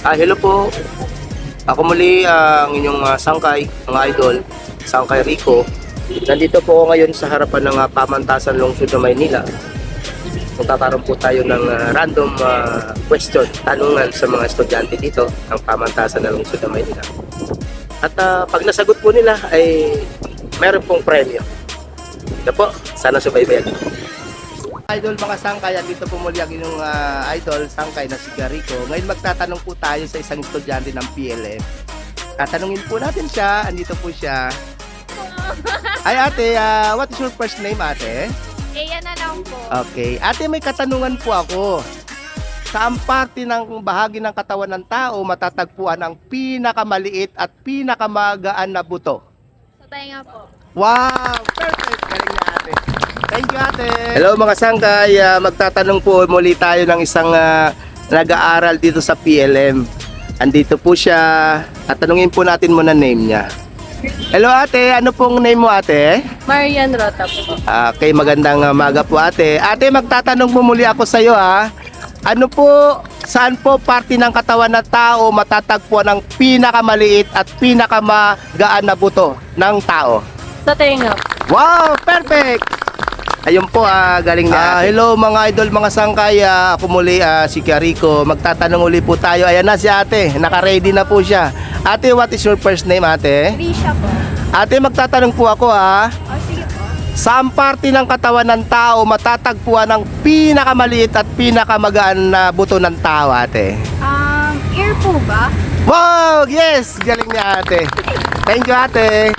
Hello po. Ako muli ang inyong sangkay, mga idol, Sangkay Rico. Nandito po ako ngayon sa harapan ng Pamantasan Lungsod ng Maynila. Magkakaroon po tayo ng random question, tanungan sa mga estudyante dito ng Pamantasan ng Lungsod ng Maynila. At pag nasagot po nila ay meron pong premyo. Ito po, sana subaybayan. Idol mga sangkay, dito po muli ang inyong idol, sangkay na si Rico. Ngayon magtatanong po tayo sa isang estudyante ng PLM. Tatanungin po natin siya, andito po siya. Ay ate, what is your first name ate? Eya na lang po. Okay, ate may katanungan po ako. Saan parte ng bahagi ng katawan ng tao matatagpuan ang pinakamaliit at pinakamagaan na buto? Sa tainga po. Wow! Perfect! Galing niya ate. Thank you ate. Hello mga sangkay, magtatanong po muli tayo ng isang nag-aaral dito sa PLM. Andito po siya at tanungin po natin muna name niya. Hello ate, ano pong name mo ate? Marian Rota po. Okay, magandang umaga po ate. Ate, magtatanong po muli ako sa iyo ha. Ano po, saan po parte ng katawan ng tao matatagpuan ang pinakamaliit at pinakamagaan na buto ng tao? Sa tainga. Wow, perfect! Ayun po, galing na ate. Hello mga idol, mga sangkay. Ako muli, si Rico. Magtatanong uli po tayo. Ayan na si ate, naka-ready na po siya. Ate, what is your first name ate? Risha po. Ate, magtatanong po ako ha. Oh, sige po. Saan parte ng katawan ng tao matatagpuan ang pinakamaliit at pinakamagaan na buto ng tao ate? Ear po ba? Wow, yes! Galing niya ate. Thank you ate.